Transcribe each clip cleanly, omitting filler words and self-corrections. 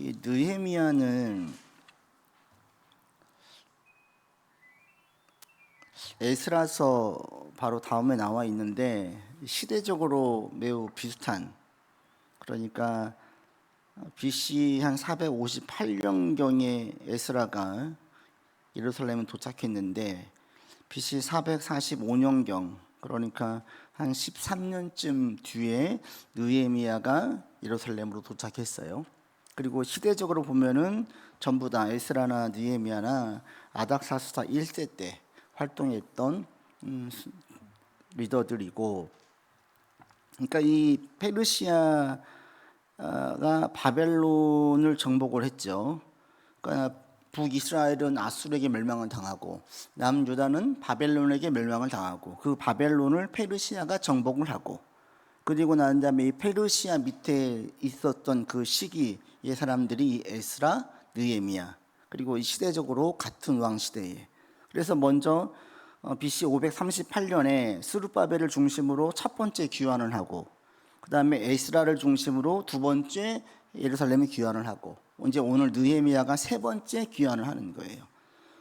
이 느헤미야는 에스라서 바로 다음에 나와 있는데 시대적으로 매우 비슷한, 그러니까 BC 한 458년경에 에스라가 예루살렘에 도착했는데 BC 445년경, 그러니까 한 13년쯤 뒤에 느헤미야가 예루살렘으로 도착했어요. 그리고 시대적으로 보면은 전부 다 에스라나 느헤미야나 아닥사스다 1세 때 활동했던 리더들이고, 그러니까 이 페르시아가 바벨론을 정복을 했죠. 그러니까 북이스라엘은 아수르에게 멸망을 당하고 남유다는 바벨론에게 멸망을 당하고 그 바벨론을 페르시아가 정복을 하고, 그리고 난 다음에 이 페르시아 밑에 있었던 그 시기의 사람들이 이 에스라, 느헤미야, 그리고 이 시대적으로 같은 왕 시대에, 그래서 먼저 BC 538년에 스룹바벨을 중심으로 첫 번째 귀환을 하고, 그 다음에 에스라를 중심으로 두 번째 예루살렘에 귀환을 하고, 이제 오늘 느헤미야가 세 번째 귀환을 하는 거예요.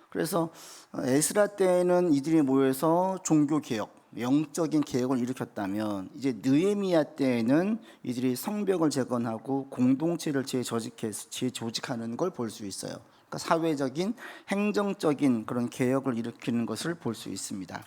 그래서 에스라 때는 이들이 모여서 종교 개혁, 영적인 개혁을 일으켰다면, 이제 느헤미야 때에는 이들이 성벽을 재건하고 공동체를 재조직하는 걸 볼 수 있어요. 그러니까 사회적인, 행정적인 그런 개혁을 일으키는 것을 볼 수 있습니다.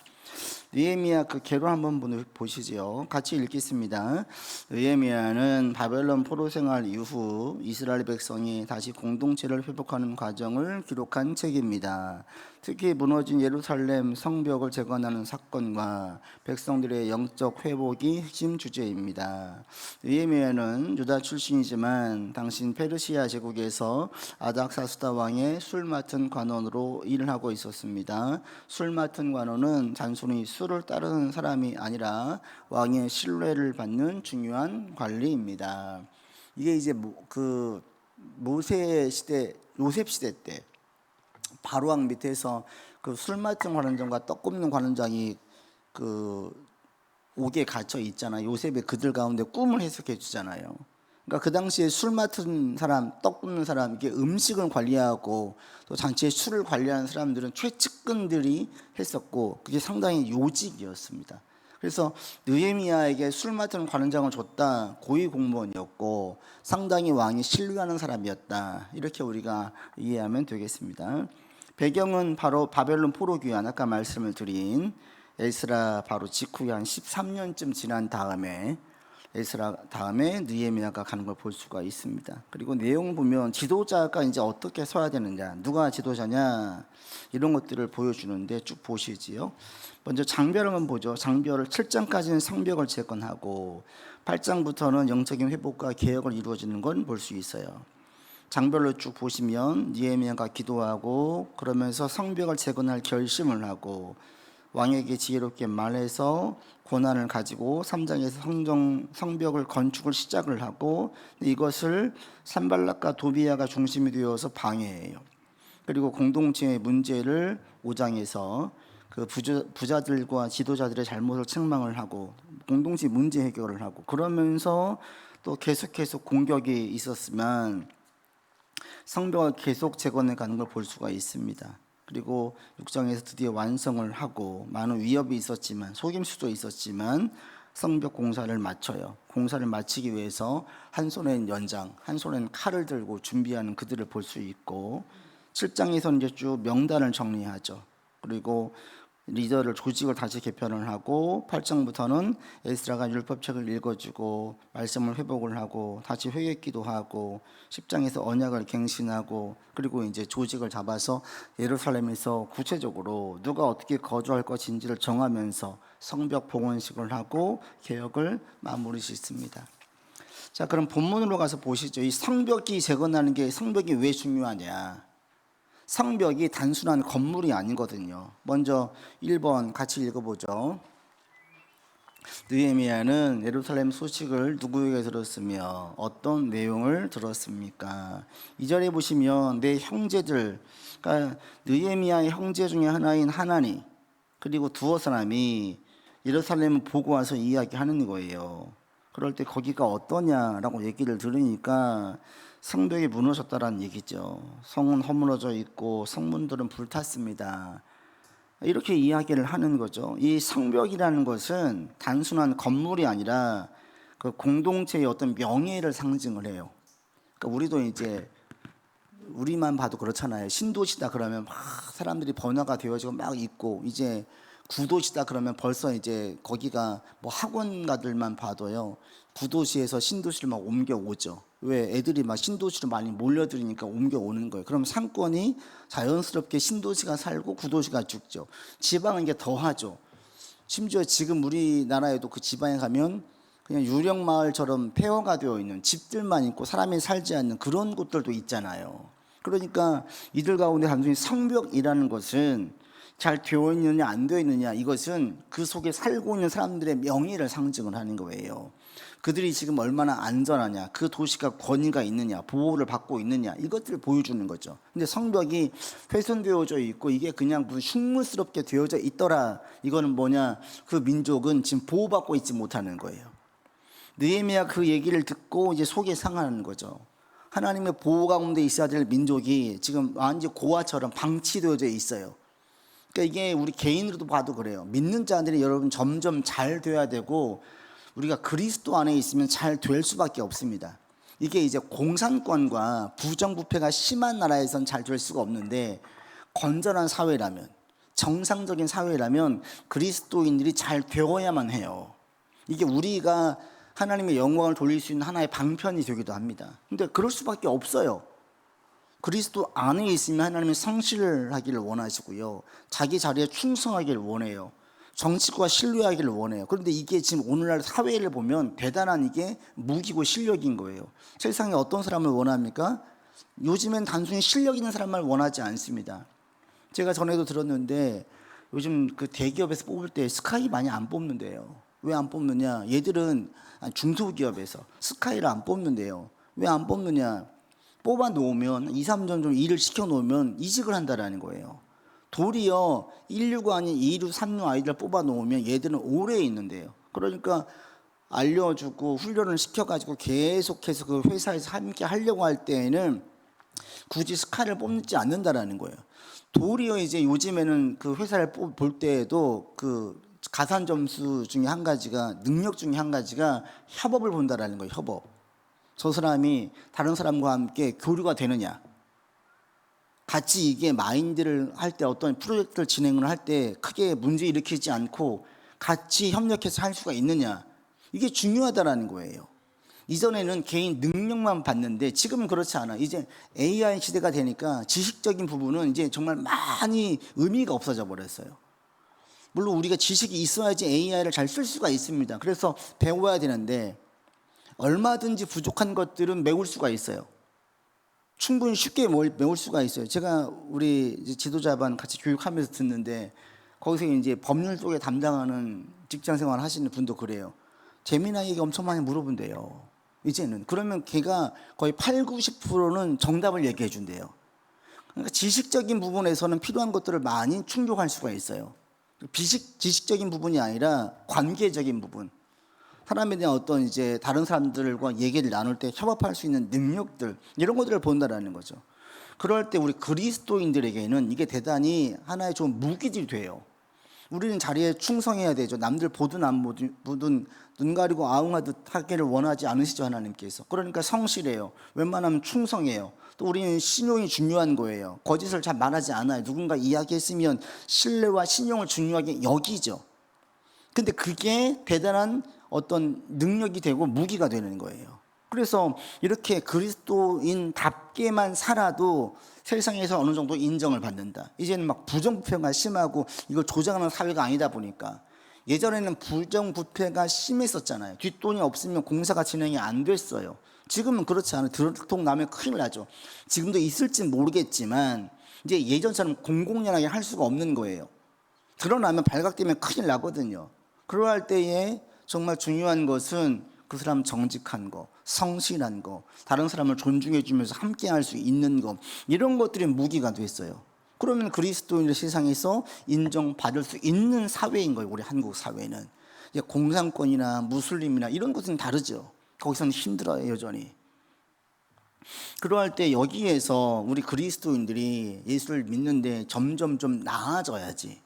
느헤미야 그 개론 한번 보시죠. 같이 읽겠습니다. 느헤미야는 바벨론 포로 생활 이후 이스라엘 백성이 다시 공동체를 회복하는 과정을 기록한 책입니다. 특히 무너진 예루살렘 성벽을 재건하는 사건과 백성들의 영적 회복이 핵심 주제입니다. 느헤미야는 유다 출신이지만 당시 페르시아 제국에서 아닥사스다 왕의 술 맡은 관원으로 일을 하고 있었습니다. 술 맡은 관원은 단순히 술을 따르는 사람이 아니라 왕의 신뢰를 받는 중요한 관리입니다. 이게 이제 그 모세 시대, 요셉 시대 때 바로왕 밑에서 그 술 맡은 관원장과 떡 굽는 관원장이 그 옥에 갇혀 있잖아요. 요셉이 그들 가운데 꿈을 해석해 주잖아요. 그러니까 그 당시에 술 맡은 사람, 떡 굽는 사람, 이게 음식을 관리하고 또 잔치의 술을 관리하는 사람들은 최측근들이 했었고, 그게 상당히 요직이었습니다. 그래서 느헤미야에게 술 맡은 관원장을 줬다, 고위 공무원이었고 상당히 왕이 신뢰하는 사람이었다, 이렇게 우리가 이해하면 되겠습니다. 배경은 바로 바벨론 포로 귀환, 아까 말씀을 드린 에스라 바로 직후에 한 13년쯤 지난 다음에 에스라 다음에 느헤미야가 가는 걸 볼 수가 있습니다. 그리고 내용 보면 지도자가 이제 어떻게 서야 되느냐, 누가 지도자냐, 이런 것들을 보여주는데 쭉 보시지요. 먼저 장별을 한번 보죠. 장별을 7장까지는 성벽을 재건하고 8장부터는 영적인 회복과 개혁을 이루어지는 건 볼 수 있어요. 장별로 쭉 보시면 느헤미야가 기도하고 그러면서 성벽을 재건할 결심을 하고 왕에게 지혜롭게 말해서 고난을 가지고 3장에서 성벽을 건축을 시작을 하고, 이것을 산발락과 도비야가 중심이 되어서 방해해요. 그리고 공동체의 문제를 5장에서 그 부자들과 지도자들의 잘못을 책망을 하고 공동체 문제 해결을 하고, 그러면서 또 계속해서 공격이 있었지만 성벽을 계속 재건해 가는 걸 볼 수가 있습니다. 그리고 6장에서 드디어 완성을 하고 많은 위협이 있었지만, 속임수도 있었지만 성벽 공사를 마쳐요. 공사를 마치기 위해서 한 손엔 연장, 한 손엔 칼을 들고 준비하는 그들을 볼 수 있고, 7장에서는 이제 쭉 명단을 정리하죠. 그리고 리더를, 조직을 다시 개편을 하고 8장부터는 에스라가 율법책을 읽어주고 말씀을 회복을 하고 다시 회개기도 하고 10장에서 언약을 갱신하고, 그리고 이제 조직을 잡아서 예루살렘에서 구체적으로 누가 어떻게 거주할 것인지를 정하면서 성벽 봉헌식을 하고 개혁을 마무리 짓습니다. 자, 그럼 본문으로 가서 보시죠. 이 성벽이 재건하는 게, 성벽이 왜 중요하냐? 성벽이 단순한 건물이 아니거든요. 먼저 1번 같이 읽어보죠. 느헤미야는 예루살렘 소식을 누구에게 들었으며 어떤 내용을 들었습니까? 2절에 보시면 내 형제들, 그러니까 느헤미야의 형제 중에 하나인 하나니, 그리고 두어 사람이 예루살렘을 보고 와서 이야기하는 거예요. 그럴 때 거기가 어떠냐라고 얘기를 들으니까 성벽이 무너졌다라는 얘기죠. 성은 허물어져 있고 성문들은 불탔습니다. 이렇게 이야기를 하는 거죠. 이 성벽이라는 것은 단순한 건물이 아니라 그 공동체의 어떤 명예를 상징을 해요. 그러니까 우리도 이제 우리만 봐도 그렇잖아요. 신도시다 그러면 막 사람들이 번화가 되어지고 막 있고, 이제 구도시다 그러면 벌써 이제 거기가 뭐 학원가들만 봐도요, 구도시에서 신도시를 막 옮겨오죠. 왜? 애들이 막 신도시로 많이 몰려들으니까 옮겨오는 거예요. 그럼 상권이 자연스럽게 신도시가 살고 구도시가 죽죠. 지방은 이게 더하죠. 심지어 지금 우리나라에도 그 지방에 가면 그냥 유령 마을처럼 폐허가 되어 있는 집들만 있고 사람이 살지 않는 그런 곳들도 있잖아요. 그러니까 이들 가운데 단순히 성벽이라는 것은 잘 되어 있느냐 안 되어 있느냐, 이것은 그 속에 살고 있는 사람들의 명예를 상징을 하는 거예요. 그들이 지금 얼마나 안전하냐, 그 도시가 권위가 있느냐, 보호를 받고 있느냐, 이것들을 보여주는 거죠. 근데 성벽이 훼손되어져 있고 이게 그냥 무슨 흉물스럽게 되어져 있더라, 이거는 뭐냐, 그 민족은 지금 보호받고 있지 못하는 거예요. 느헤미야 그 얘기를 듣고 이제 속이 상하는 거죠. 하나님의 보호 가운데 있어야 될 민족이 지금 완전 고아처럼 방치되어져 있어요. 그러니까 이게 우리 개인으로도 봐도 그래요. 믿는 자들이 여러분 점점 잘 돼야 되고, 우리가 그리스도 안에 있으면 잘 될 수밖에 없습니다. 이게 이제 공산권과 부정부패가 심한 나라에선 잘 될 수가 없는데, 건전한 사회라면, 정상적인 사회라면 그리스도인들이 잘 되어야만 해요. 이게 우리가 하나님의 영광을 돌릴 수 있는 하나의 방편이 되기도 합니다. 근데 그럴 수밖에 없어요. 그리스도 안에 있으면 하나님의 성실을 하기를 원하시고요, 자기 자리에 충성하기를 원해요. 정치과 신뢰하기를 원해요. 그런데 이게 지금 오늘날 사회를 보면 대단한 이게 무기고 실력인 거예요. 세상에 어떤 사람을 원합니까? 요즘엔 단순히 실력 있는 사람만 원하지 않습니다. 제가 전에도 들었는데 요즘 그 대기업에서 뽑을 때 스카이 많이 안 뽑는데요. 왜 안 뽑느냐? 얘들은 중소기업에서 스카이를 안 뽑는데요. 왜 안 뽑느냐? 뽑아 놓으면 2, 3년 좀 일을 시켜 놓으면 이직을 한다라는 거예요. 도리어 1류가 아닌 2류, 3류 아이들 뽑아 놓으면 얘들은 오래 있는데요. 그러니까 알려주고 훈련을 시켜가지고 계속해서 그 회사에서 함께 하려고 할 때에는 굳이 스카이를 뽑지 않는다라는 거예요. 도리어 이제 요즘에는 그 회사를 볼 때에도 그 가산 점수 중에 한 가지가, 능력 중에 한 가지가 협업을 본다라는 거예요. 협업. 저 사람이 다른 사람과 함께 교류가 되느냐, 같이 이게 마인드를 할 때, 어떤 프로젝트를 진행을 할 때 크게 문제 일으키지 않고 같이 협력해서 할 수가 있느냐, 이게 중요하다라는 거예요. 이전에는 개인 능력만 봤는데 지금은 그렇지 않아. 이제 AI 시대가 되니까 지식적인 부분은 이제 정말 많이 의미가 없어져 버렸어요. 물론 우리가 지식이 있어야지 AI를 잘 쓸 수가 있습니다. 그래서 배워야 되는데 얼마든지 부족한 것들은 메울 수가 있어요. 충분히 쉽게 메울 수가 있어요. 제가 우리 지도자반 같이 교육하면서 듣는데, 거기서 이제 법률 쪽에 담당하는 직장 생활 하시는 분도 그래요. 재미나에게 엄청 많이 물어본대요. 이제는. 그러면 걔가 거의 8, 90%는 정답을 얘기해 준대요. 그러니까 지식적인 부분에서는 필요한 것들을 많이 충족할 수가 있어요. 지식적인 부분이 아니라 관계적인 부분, 사람에 대한 어떤 이제 다른 사람들과 얘기를 나눌 때 협업할 수 있는 능력들, 이런 것들을 본다라는 거죠. 그럴 때 우리 그리스도인들에게는 이게 대단히 하나의 좀 무기들이 돼요. 우리는 자리에 충성해야 되죠. 남들 보든 안 보든 눈 가리고 아웅하듯 하기를 원하지 않으시죠, 하나님께서. 그러니까 성실해요. 웬만하면 충성해요. 또 우리는 신용이 중요한 거예요. 거짓을 잘 말하지 않아요. 누군가 이야기했으면 신뢰와 신용을 중요하게 여기죠. 근데 그게 대단한 어떤 능력이 되고 무기가 되는 거예요. 그래서 이렇게 그리스도인답게만 살아도 세상에서 어느 정도 인정을 받는다. 이제는 막 부정부패가 심하고 이걸 조장하는 사회가 아니다 보니까, 예전에는 부정부패가 심했었잖아요. 뒷돈이 없으면 공사가 진행이 안 됐어요. 지금은 그렇지 않아요. 들통 나면 큰일 나죠. 지금도 있을지 모르겠지만 이제 예전처럼 공공연하게 할 수가 없는 거예요. 드러나면 발각되면 큰일 나거든요. 그러할 때에 정말 중요한 것은 그 사람 정직한 거, 성실한 거, 다른 사람을 존중해 주면서 함께 할 수 있는 거, 이런 것들이 무기가 됐어요. 그러면 그리스도인의 세상에서 인정받을 수 있는 사회인 거예요. 우리 한국 사회는. 이제 공산권이나 무슬림이나 이런 것은 다르죠. 거기서는 힘들어요, 여전히. 그러할 때 여기에서 우리 그리스도인들이 예수를 믿는데 점점 좀 나아져야지.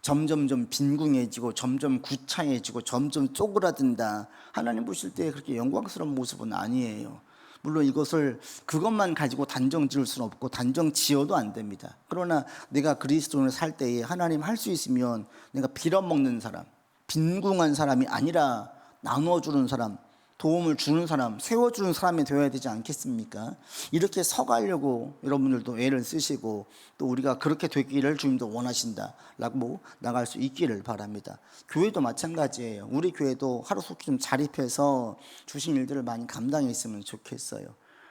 점점 좀 빈궁해지고 점점 구차해지고 점점 쪼그라든다. 하나님 보실 때 그렇게 영광스러운 모습은 아니에요. 물론 이것을 그것만 가지고 단정 지을 수는 없고 단정 지어도 안 됩니다. 그러나 내가 그리스도인을 살 때에 하나님 할 수 있으면 내가 빌어먹는 사람, 빈궁한 사람이 아니라 나눠주는 사람, 도움을 주는 사람, 세워주는 사람이 되어야 되지 않겠습니까? 이렇게 서가려고 여러분들도 애를 쓰시고 또 우리가 그렇게 되기를 주님도 원하신다라고 나갈 수 있기를 바랍니다. 교회도 마찬가지예요. 우리 교회도 하루속히 좀 자립해서 주신 일들을 많이 감당했으면 좋겠어요.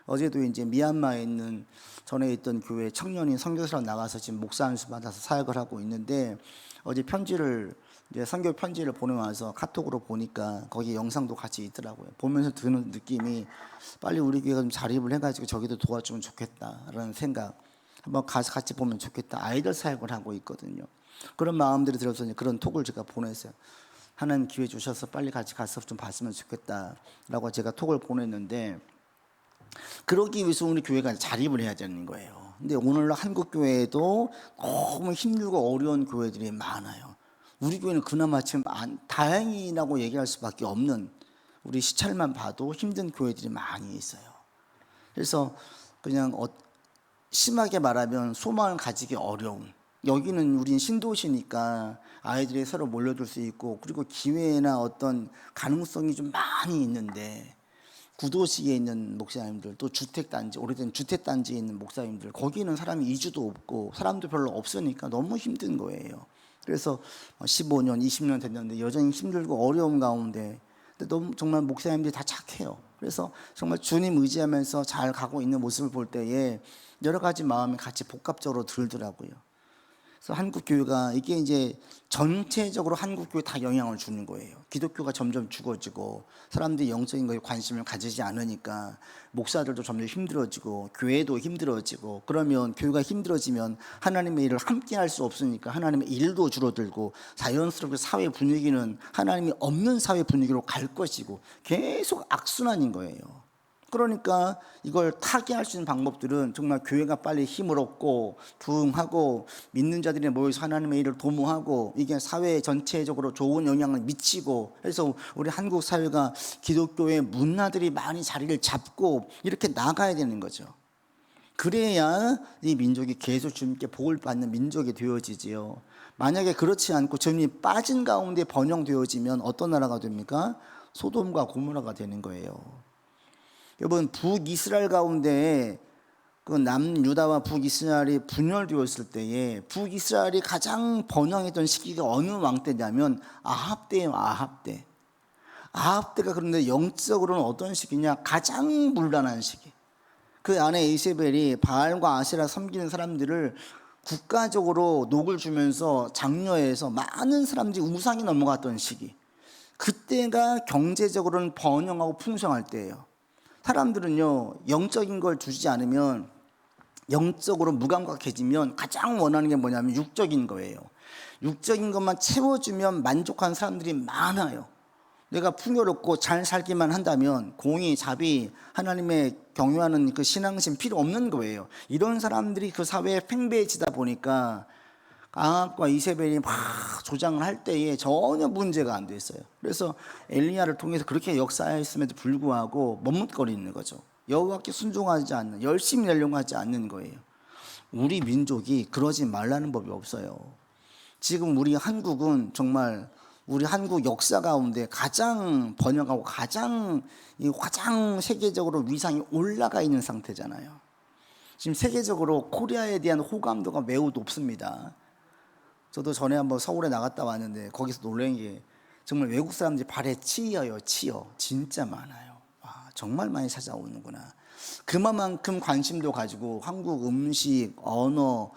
어제도 이제 미얀마에 있는 전에 있던 교회 청년이 선교사로 나가서 지금 목사 안수 받아서 사역을 하고 있는데 어제 이제 선교 편지를 보내와서 카톡으로 보니까 거기 영상도 같이 있더라고요. 보면서 드는 느낌이 빨리 우리 교회가 좀 자립을 해가지고 저기도 도와주면 좋겠다라는 생각. 한번 가서 같이 보면 좋겠다. 아이들 사역을 하고 있거든요. 그런 마음들이 들어서 그런 톡을 제가 보냈어요. 하나님 기회 주셔서 빨리 같이 가서 좀 봤으면 좋겠다라고 제가 톡을 보냈는데 그러기 위해서 우리 교회가 자립을 해야 되는 거예요. 근데 오늘 한국 교회에도 너무 힘들고 어려운 교회들이 많아요. 우리 교회는 그나마 지금 다행이라고 얘기할 수밖에 없는, 우리 시찰만 봐도 힘든 교회들이 많이 있어요. 그래서 그냥 심하게 말하면 소망을 가지기 어려운, 여기는 우린 신도시니까 아이들이 서로 몰려들 수 있고 그리고 기회나 어떤 가능성이 좀 많이 있는데 구도시에 있는 목사님들, 또 주택단지, 오래된 주택단지에 있는 목사님들, 거기는 사람이 이주도 없고 사람도 별로 없으니까 너무 힘든 거예요. 그래서 15년, 20년 됐는데 여전히 힘들고 어려운 가운데, 근데 너무 정말 목사님들이 다 착해요. 그래서 정말 주님 의지하면서 잘 가고 있는 모습을 볼 때에 여러 가지 마음이 같이 복합적으로 들더라고요. 그래서 한국 교회가 이게 이제 전체적으로 한국 교회 다 영향을 주는 거예요. 기독교가 점점 죽어지고 사람들이 영적인 거에 관심을 가지지 않으니까 목사들도 점점 힘들어지고 교회도 힘들어지고, 그러면 교회가 힘들어지면 하나님의 일을 함께 할 수 없으니까 하나님의 일도 줄어들고 자연스럽게 사회 분위기는 하나님이 없는 사회 분위기로 갈 것이고 계속 악순환인 거예요. 그러니까 이걸 타개할 수 있는 방법들은 정말 교회가 빨리 힘을 얻고 부흥하고 믿는 자들이 모여서 하나님의 일을 도모하고 이게 사회 전체적으로 좋은 영향을 미치고, 그래서 우리 한국 사회가 기독교의 문화들이 많이 자리를 잡고 이렇게 나가야 되는 거죠. 그래야 이 민족이 계속 주님께 복을 받는 민족이 되어지지요. 만약에 그렇지 않고 주님이 빠진 가운데 번영되어지면 어떤 나라가 됩니까? 소돔과 고모라가 되는 거예요. 여러분, 북이스라엘 가운데 그 남유다와 북이스라엘이 분열되었을 때에 북이스라엘이 가장 번영했던 시기가 어느 왕 때냐면 아합 때예요. 아합 때. 아합 때가 그런데 영적으로는 어떤 시기냐? 가장 문란한 시기. 그 안에 이세벨이 바알과 아세라 섬기는 사람들을 국가적으로 녹을 주면서 장려해서 많은 사람들이 우상이 넘어갔던 시기. 그때가 경제적으로는 번영하고 풍성할 때예요. 사람들은요, 영적인 걸 주지 않으면, 영적으로 무감각해지면 가장 원하는 게 뭐냐면 육적인 거예요. 육적인 것만 채워주면 만족한 사람들이 많아요. 내가 풍요롭고 잘 살기만 한다면 공의, 자비, 하나님의 경외하는 그 신앙심 필요 없는 거예요. 이런 사람들이 그 사회에 팽배해지다 보니까 아합과 이세벨이 막 조장을 할 때에 전혀 문제가 안 됐어요. 그래서 엘리야를 통해서 그렇게 역사했음에도 불구하고 머뭇거리는 거죠. 여호와께 순종하지 않는, 열심히 내려고 하지 않는 거예요. 우리 민족이 그러지 말라는 법이 없어요. 지금 우리 한국은 정말 우리 한국 역사 가운데 가장 번영하고 가장 세계적으로 위상이 올라가 있는 상태잖아요. 지금 세계적으로 코리아에 대한 호감도가 매우 높습니다. 저도 전에 한번 서울에 나갔다 왔는데 거기서 놀란 게 정말 외국 사람들이 발에 치여요. 치여. 진짜 많아요. 와, 정말 많이 찾아오는구나. 그만큼 관심도 가지고 한국 음식, 언어,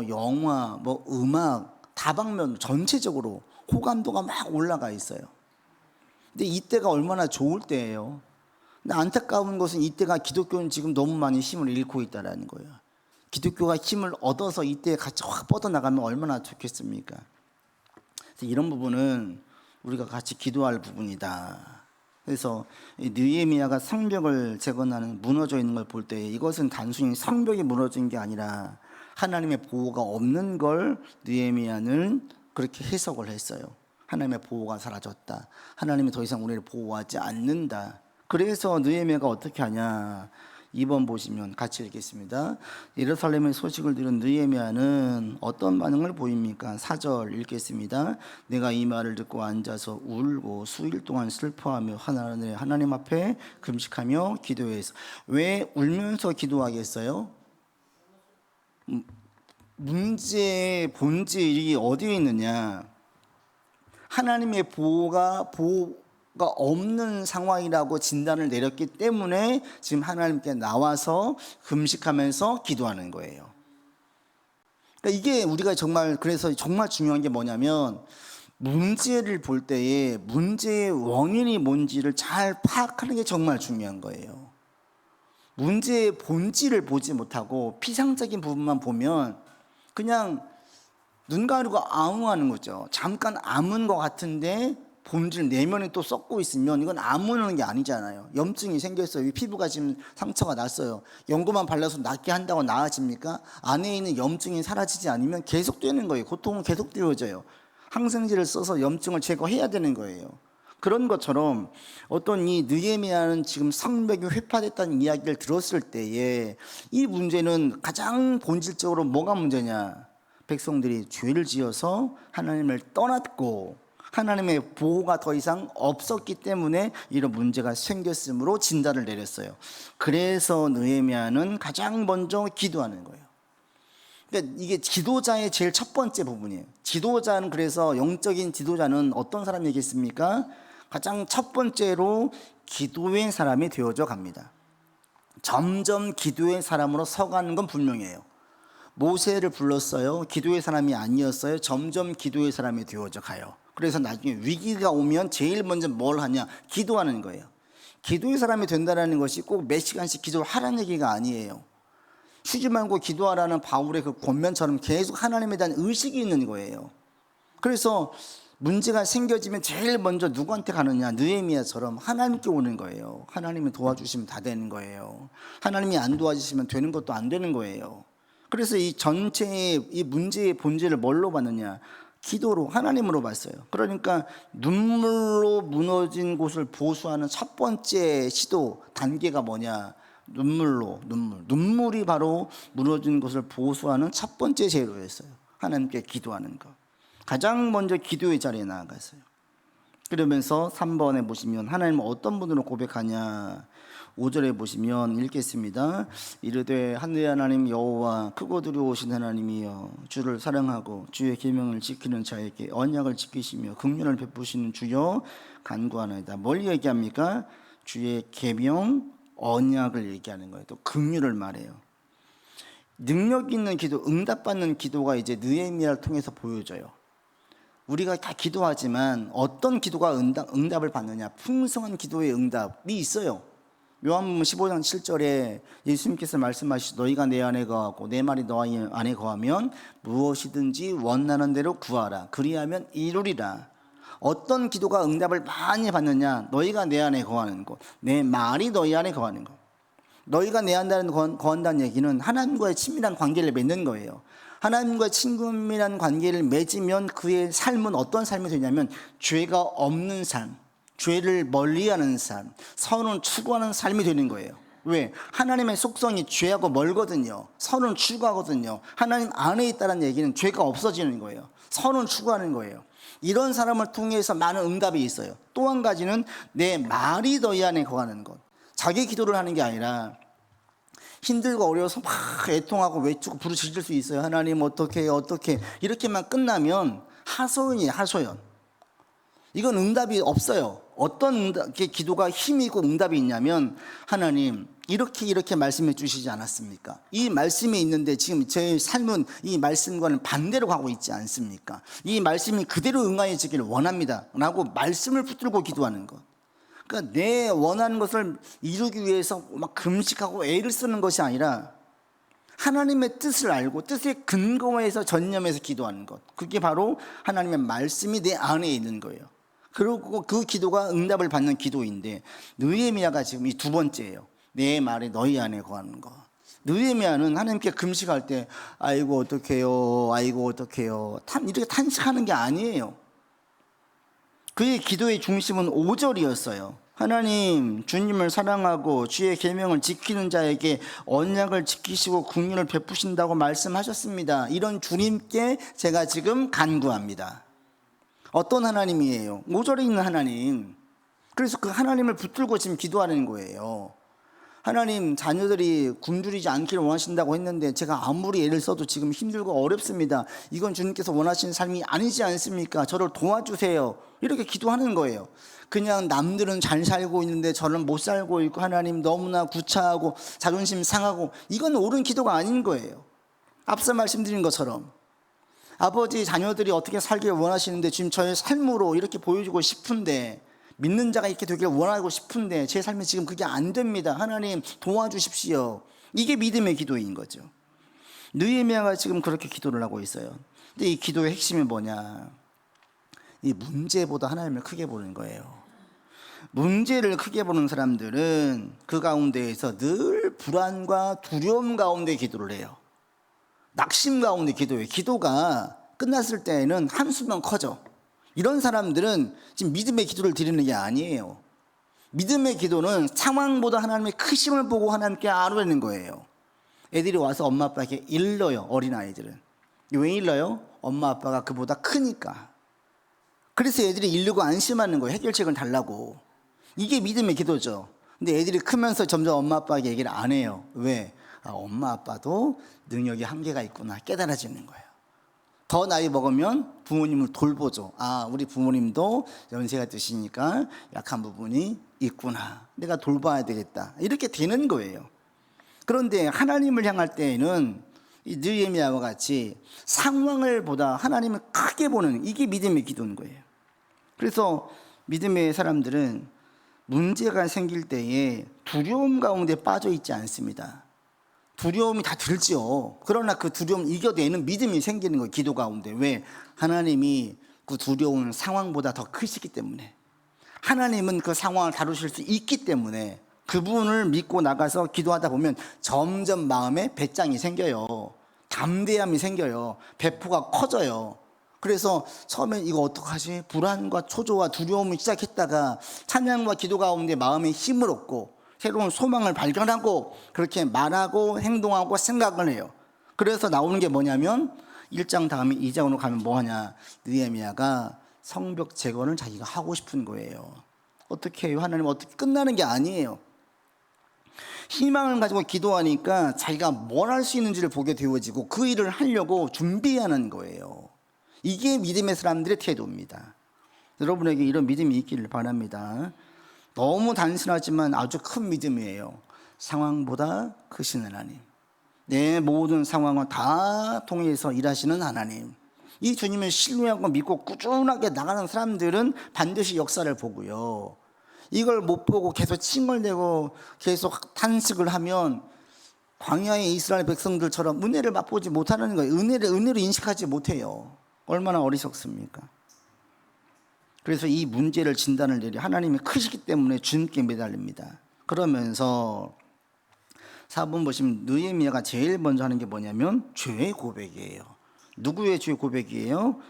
영화, 음악, 다방면 전체적으로 호감도가 막 올라가 있어요. 근데 이때가 얼마나 좋을 때예요. 근데 안타까운 것은 이때가 기독교는 지금 너무 많이 힘을 잃고 있다는 거예요. 기독교가 힘을 얻어서 이때 같이 확 뻗어나가면 얼마나 좋겠습니까? 그래서 이런 부분은 우리가 같이 기도할 부분이다. 그래서 이 느헤미야가 성벽을 재건하는 무너져 있는 걸 볼 때 이것은 단순히 성벽이 무너진 게 아니라 하나님의 보호가 없는 걸 느헤미야는 그렇게 해석을 했어요. 하나님의 보호가 사라졌다. 하나님이 더 이상 우리를 보호하지 않는다. 그래서 느헤미야가 어떻게 하냐. 2번 보시면 같이 읽겠습니다. 예루살렘의 소식을 들은 느헤미야는 어떤 반응을 보입니까? 4절 읽겠습니다. 내가 이 말을 듣고 앉아서 울고 수일 동안 슬퍼하며 하나님 앞에 금식하며 기도해서. 왜 울면서 기도하겠어요? 문제의 본질이 어디에 있느냐? 하나님의 보호가 없는 상황이라고 진단을 내렸기 때문에 지금 하나님께 나와서 금식하면서 기도하는 거예요. 그러니까 이게 우리가 그래서 정말 중요한 게 뭐냐면 문제를 볼 때에 문제의 원인이 뭔지를 잘 파악하는 게 정말 중요한 거예요. 문제의 본질을 보지 못하고 피상적인 부분만 보면 그냥 눈 가리고 아웅하는 거죠. 잠깐 아문 것 같은데 본질 내면이 또 썩고 있으면 이건 아무는 게 아니잖아요. 염증이 생겼어요. 피부가 지금 상처가 났어요. 연고만 발라서 낫게 한다고 나아집니까? 안에 있는 염증이 사라지지 않으면 계속되는 거예요. 고통은 계속되어져요. 항생제를 써서 염증을 제거해야 되는 거예요. 그런 것처럼 어떤 이 느헤미야는 지금 성벽이 회파됐다는 이야기를 들었을 때에 이 문제는 가장 본질적으로 뭐가 문제냐? 백성들이 죄를 지어서 하나님을 떠났고 하나님의 보호가 더 이상 없었기 때문에 이런 문제가 생겼으므로 진단을 내렸어요. 그래서 느헤미야는 가장 먼저 기도하는 거예요. 그러니까 이게 지도자의 제일 첫 번째 부분이에요. 지도자는 그래서 영적인 지도자는 어떤 사람이겠습니까? 가장 첫 번째로 기도의 사람이 되어져 갑니다. 점점 기도의 사람으로 서가는 건 분명해요. 모세를 불렀어요. 기도의 사람이 아니었어요. 점점 기도의 사람이 되어져 가요. 그래서 나중에 위기가 오면 제일 먼저 뭘 하냐? 기도하는 거예요. 기도의 사람이 된다는 것이 꼭 몇 시간씩 기도하라는 얘기가 아니에요. 쉬지 말고 기도하라는 바울의 그 권면처럼 계속 하나님에 대한 의식이 있는 거예요. 그래서 문제가 생겨지면 제일 먼저 누구한테 가느냐? 느헤미야처럼 하나님께 오는 거예요. 하나님이 도와주시면 다 되는 거예요. 하나님이 안 도와주시면 되는 것도 안 되는 거예요. 그래서 이 전체의 이 문제의 본질을 뭘로 봤느냐? 기도로, 하나님으로 봤어요. 그러니까 눈물로 무너진 곳을 보수하는 첫 번째 시도 단계가 뭐냐? 눈물이 바로 무너진 곳을 보수하는 첫 번째 제로였어요. 하나님께 기도하는 것. 가장 먼저 기도의 자리에 나아갔어요. 그러면서 3번에 보시면 하나님은 어떤 분으로 고백하냐? 5절에 보시면 읽겠습니다. 이르되 하늘의 하나님 여호와 크고 두려우신 하나님이여 주를 사랑하고 주의 계명을 지키는 자에게 언약을 지키시며 긍휼을 베푸시는 주여 간구하나이다. 뭘 얘기합니까? 주의 계명, 언약을 얘기하는 거예요. 또 긍휼을 말해요. 능력 있는 기도, 응답받는 기도가 이제 느헤미야를 통해서 보여져요. 우리가 다 기도하지만 어떤 기도가 응답을 받느냐? 풍성한 기도의 응답이 있어요. 요한복음 15장 7절에 예수님께서 말씀하시죠. 너희가 내 안에 거하고 내 말이 너희 안에 거하면 무엇이든지 원하는 대로 구하라. 그리하면 이루리라. 어떤 기도가 응답을 많이 받느냐? 너희가 내 안에 거하는 것, 내 말이 너희 안에 거하는 것. 너희가 내 안에 거한다는 얘기는 하나님과의 친밀한 관계를 맺는 거예요. 하나님과의 친밀한 관계를 맺으면 그의 삶은 어떤 삶이 되냐면 죄가 없는 삶, 죄를 멀리하는 삶, 선을 추구하는 삶이 되는 거예요. 왜? 하나님의 속성이 죄하고 멀거든요. 선을 추구하거든요. 하나님 안에 있다는 얘기는 죄가 없어지는 거예요. 선을 추구하는 거예요. 이런 사람을 통해서 많은 응답이 있어요. 또 한 가지는 내 말이 너희 안에 거하는 것. 자기 기도를 하는 게 아니라 힘들고 어려워서 막 애통하고 외치고 부르짖을 수 있어요. 하나님 어떻게 이렇게만 끝나면 하소연이에요. 하소연. 이건 응답이 없어요. 어떤 기도가 힘이고 응답이 있냐면 하나님 이렇게 말씀해 주시지 않았습니까? 이 말씀이 있는데 지금 제 삶은 이 말씀과는 반대로 가고 있지 않습니까? 이 말씀이 그대로 응하여지기를 원합니다 라고 말씀을 붙들고 기도하는 것. 그러니까 내 원하는 것을 이루기 위해서 막 금식하고 애를 쓰는 것이 아니라 하나님의 뜻을 알고 뜻의 근거에서 전념해서 기도하는 것. 그게 바로 하나님의 말씀이 내 안에 있는 거예요. 그리고 그 기도가 응답을 받는 기도인데, 느헤미야가 지금 이 두 번째예요. 내 말에 너희 안에 거하는 거. 느헤미야는 하나님께 금식할 때 아이고 어떡해요, 아이고 어떡해요, 이렇게 탄식하는 게 아니에요. 그의 기도의 중심은 5절이었어요. 하나님, 주님을 사랑하고 주의 계명을 지키는 자에게 언약을 지키시고 긍휼을 베푸신다고 말씀하셨습니다. 이런 주님께 제가 지금 간구합니다. 어떤 하나님이에요? 5절에 있는 하나님. 그래서 그 하나님을 붙들고 지금 기도하는 거예요. 하나님, 자녀들이 굶주리지 않기를 원하신다고 했는데 제가 아무리 애를 써도 지금 힘들고 어렵습니다. 이건 주님께서 원하시는 삶이 아니지 않습니까? 저를 도와주세요. 이렇게 기도하는 거예요. 그냥 남들은 잘 살고 있는데 저는 못 살고 있고, 하나님 너무나 구차하고 자존심 상하고, 이건 옳은 기도가 아닌 거예요. 앞서 말씀드린 것처럼 아버지, 자녀들이 어떻게 살길 원하시는데 지금 저의 삶으로 이렇게 보여주고 싶은데, 믿는 자가 이렇게 되길 원하고 싶은데 제 삶에 지금 그게 안 됩니다. 하나님 도와주십시오. 이게 믿음의 기도인 거죠. 느헤미야가 지금 그렇게 기도를 하고 있어요. 근데 이 기도의 핵심이 뭐냐? 이 문제보다 하나님을 크게 보는 거예요. 문제를 크게 보는 사람들은 그 가운데에서 늘 불안과 두려움 가운데 기도를 해요. 낙심 가운데 기도해요. 기도가 끝났을 때에는 한수만 커져. 이런 사람들은 지금 믿음의 기도를 드리는 게 아니에요. 믿음의 기도는 상황보다 하나님의 크심을 보고 하나님께 아뢰는 거예요. 애들이 와서 엄마 아빠에게 일러요. 어린아이들은 왜 일러요? 엄마 아빠가 그보다 크니까. 그래서 애들이 일르고 안심하는 거예요. 해결책을 달라고. 이게 믿음의 기도죠. 근데 애들이 크면서 점점 엄마 아빠에게 얘기를 안 해요. 왜? 엄마 아빠도 능력이 한계가 있구나 깨달아지는 거예요. 더 나이 먹으면 부모님을 돌보죠. 우리 부모님도 연세가 드시니까 약한 부분이 있구나, 내가 돌봐야 되겠다, 이렇게 되는 거예요. 그런데 하나님을 향할 때에는 이 느헤미야와 같이 상황을 보다 하나님을 크게 보는, 이게 믿음의 기도인 거예요. 그래서 믿음의 사람들은 문제가 생길 때에 두려움 가운데 빠져 있지 않습니다. 두려움이 다 들지요. 그러나 그 두려움을 이겨내는 믿음이 생기는 거예요. 기도 가운데. 왜? 하나님이 그 두려운 상황보다 더 크시기 때문에, 하나님은 그 상황을 다루실 수 있기 때문에 그분을 믿고 나가서 기도하다 보면 점점 마음에 배짱이 생겨요. 담대함이 생겨요. 배포가 커져요. 그래서 처음엔 이거 어떡하지? 불안과 초조와 두려움을 시작했다가 찬양과 기도 가운데 마음에 힘을 얻고 새로운 소망을 발견하고 그렇게 말하고 행동하고 생각을 해요. 그래서 나오는 게 뭐냐면 1장 다음에 2장으로 가면 뭐하냐? 느헤미야가 성벽 재건을 자기가 하고 싶은 거예요. 어떻게 해요? 하나님 어떻게? 끝나는 게 아니에요. 희망을 가지고 기도하니까 자기가 뭘 할 수 있는지를 보게 되어지고 그 일을 하려고 준비하는 거예요. 이게 믿음의 사람들의 태도입니다. 여러분에게 이런 믿음이 있기를 바랍니다. 너무 단순하지만 아주 큰 믿음이에요. 상황보다 크신 하나님, 내 모든 상황을 다 통해서 일하시는 하나님, 이 주님을 신뢰하고 믿고 꾸준하게 나가는 사람들은 반드시 역사를 보고요. 이걸 못 보고 계속 칭얼대고 계속 탄식을 하면 광야의 이스라엘 백성들처럼 은혜를 맛보지 못하는 거예요. 은혜를 인식하지 못해요. 얼마나 어리석습니까? 그래서 이 문제를 진단을 내려 하나님이 크시기 때문에 주님께 매달립니다. 그러면서 4번 보시면 느헤미야가 제일 먼저 하는 게 뭐냐면 죄의 고백이에요. 누구의 죄 고백이에요?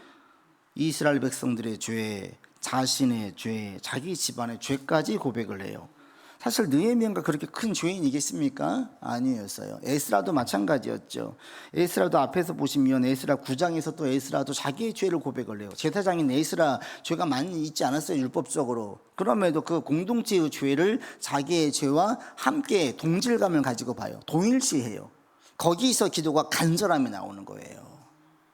이스라엘 백성들의 죄, 자신의 죄, 자기 집안의 죄까지 고백을 해요. 사실 느헤미야가 그렇게 큰 죄인이겠습니까? 아니었어요. 에스라도 마찬가지였죠. 에스라도 앞에서 보시면 에스라 9장에서 또 에스라도 자기의 죄를 고백을 해요. 제사장인 에스라 죄가 많이 있지 않았어요, 율법적으로. 그럼에도 그 공동체의 죄를 자기의 죄와 함께 동질감을 가지고 봐요. 동일시해요. 거기서 기도가 간절함이 나오는 거예요.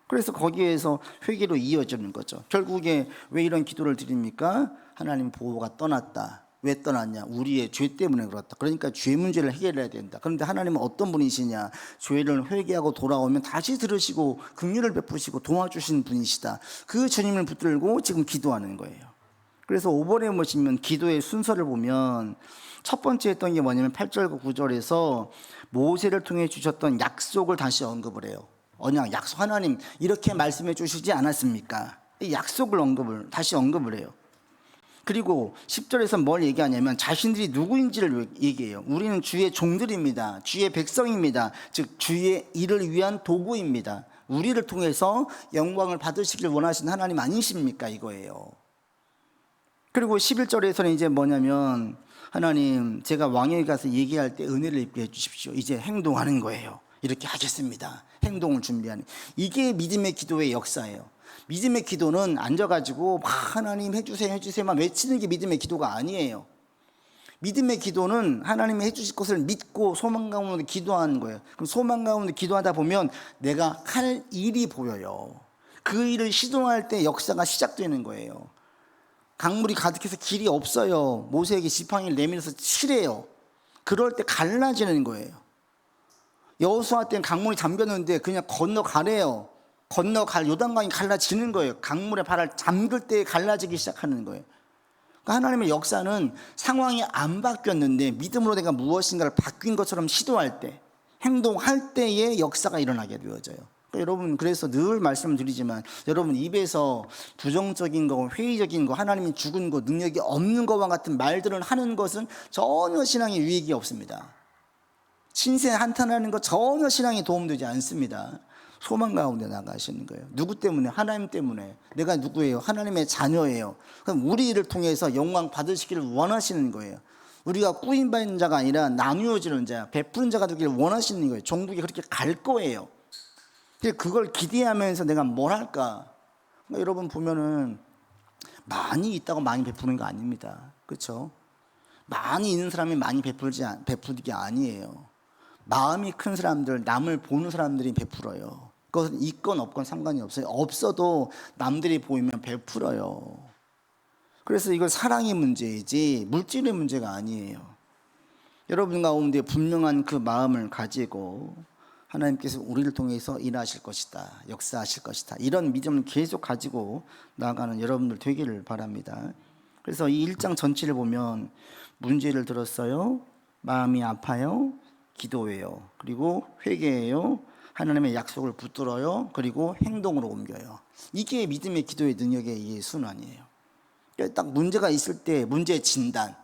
그래서 거기에서 회개로 이어지는 거죠. 결국에 왜 이런 기도를 드립니까? 하나님 보호가 떠났다. 왜 떠났냐? 우리의 죄 때문에 그렇다. 그러니까 죄 문제를 해결해야 된다. 그런데 하나님은 어떤 분이시냐? 죄를 회개하고 돌아오면 다시 들으시고 긍휼을 베푸시고 도와주신 분이시다. 그 주님을 붙들고 지금 기도하는 거예요. 그래서 5번에 보시면 기도의 순서를 보면 첫 번째 했던 게 뭐냐면 8절과 9절에서 모세를 통해 주셨던 약속을 다시 언급을 해요. 언약, 약속. 하나님 이렇게 말씀해 주시지 않았습니까? 이 약속을 다시 언급을 해요. 그리고 10절에서 뭘 얘기하냐면 자신들이 누구인지를 얘기해요. 우리는 주의 종들입니다. 주의 백성입니다. 즉 주의 일을 위한 도구입니다. 우리를 통해서 영광을 받으시길 원하시는 하나님 아니십니까? 이거예요. 그리고 11절에서는 이제 뭐냐면 하나님 제가 왕에게 가서 얘기할 때 은혜를 입게 해주십시오. 이제 행동하는 거예요. 이렇게 하겠습니다. 행동을 준비하는, 이게 믿음의 기도의 역사예요. 믿음의 기도는 앉아가지고 하나님 해주세요 해주세요만 외치는 게 믿음의 기도가 아니에요. 믿음의 기도는 하나님이 해주실 것을 믿고 소망 가운데 기도하는 거예요. 그럼 소망 가운데 기도하다 보면 내가 할 일이 보여요. 그 일을 시도할 때 역사가 시작되는 거예요. 강물이 가득해서 길이 없어요. 모세에게 지팡이를 내밀어서 치래요. 그럴 때 갈라지는 거예요. 여호수아 때는 강물이 잠겼는데 그냥 건너가래요. 요단강이 갈라지는 거예요. 강물에 발을 잠글 때 갈라지기 시작하는 거예요. 그러니까 하나님의 역사는 상황이 안 바뀌었는데 믿음으로 내가 무엇인가를 바뀐 것처럼 시도할 때, 행동할 때의 역사가 일어나게 되어져요. 그러니까 여러분, 그래서 늘 말씀을 드리지만 여러분 입에서 부정적인 거, 회의적인 거, 하나님이 죽은 거, 능력이 없는 거와 같은 말들을 하는 것은 전혀 신앙에 유익이 없습니다. 신세 한탄하는 거 전혀 신앙에 도움되지 않습니다. 소망 가운데 나가시는 거예요. 누구 때문에? 하나님 때문에. 내가 누구예요? 하나님의 자녀예요. 그럼 우리를 통해서 영광 받으시기를 원하시는 거예요. 우리가 꾸임받는 자가 아니라 나누어지는 자, 베푸는 자가 되기를 원하시는 거예요. 종국이 그렇게 갈 거예요. 그걸 기대하면서 내가 뭘 할까? 그러니까 여러분 보면은 많이 있다고 많이 베푸는 거 아닙니다. 그렇죠? 많이 있는 사람이 많이 베푸는 게 아니에요. 마음이 큰 사람들, 남을 보는 사람들이 베풀어요. 그것은 있건 없건 상관이 없어요. 없어도 남들이 보이면 베풀어요. 그래서 이걸 사랑의 문제이지 물질의 문제가 아니에요. 여러분 가운데 분명한 그 마음을 가지고 하나님께서 우리를 통해서 일하실 것이다, 역사하실 것이다, 이런 믿음을 계속 가지고 나아가는 여러분들 되기를 바랍니다. 그래서 이 1장 전체를 보면 문제를 들었어요, 마음이 아파요, 기도해요, 그리고 회개해요, 하나님의 약속을 붙들어요, 그리고 행동으로 옮겨요. 이게 믿음의 기도의 능력의 순환이에요. 딱 문제가 있을 때 문제의 진단,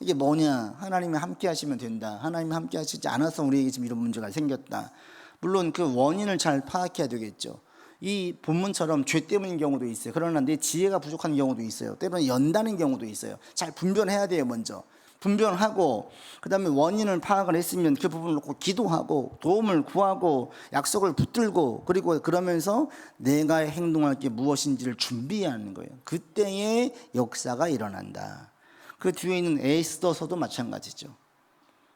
이게 뭐냐? 하나님이 함께 하시면 된다. 하나님이 함께 하시지 않아서 우리에게 지금 이런 문제가 생겼다. 물론 그 원인을 잘 파악해야 되겠죠. 이 본문처럼 죄 때문인 경우도 있어요. 그러나 내 지혜가 부족한 경우도 있어요. 때로는 연다는 경우도 있어요. 잘 분별해야 돼요. 먼저 분별하고, 그 다음에 원인을 파악을 했으면 그 부분을 놓고 기도하고 도움을 구하고 약속을 붙들고, 그리고 그러면서 내가 행동할 게 무엇인지를 준비하는 거예요. 그때의 역사가 일어난다. 그 뒤에 있는 에스더서도 마찬가지죠.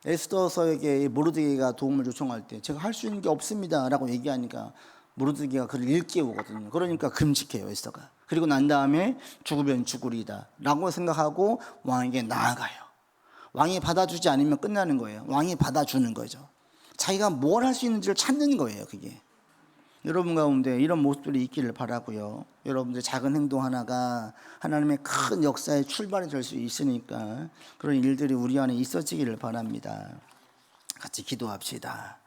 에스더서에게 모르드게가 도움을 요청할 때 제가 할 수 있는 게 없습니다 라고 얘기하니까 모르드게가 그를 일깨우거든요. 그러니까 금식해요, 에스더가. 그리고 난 다음에 죽으면 죽으리다 라고 생각하고 왕에게 나아가요. 왕이 받아주지 않으면 끝나는 거예요. 왕이 받아주는 거죠. 자기가 뭘 할 수 있는지를 찾는 거예요. 그게 여러분 가운데 이런 모습들이 있기를 바라고요. 여러분들 작은 행동 하나가 하나님의 큰 역사의 출발이 될 수 있으니까 그런 일들이 우리 안에 있어지기를 바랍니다. 같이 기도합시다.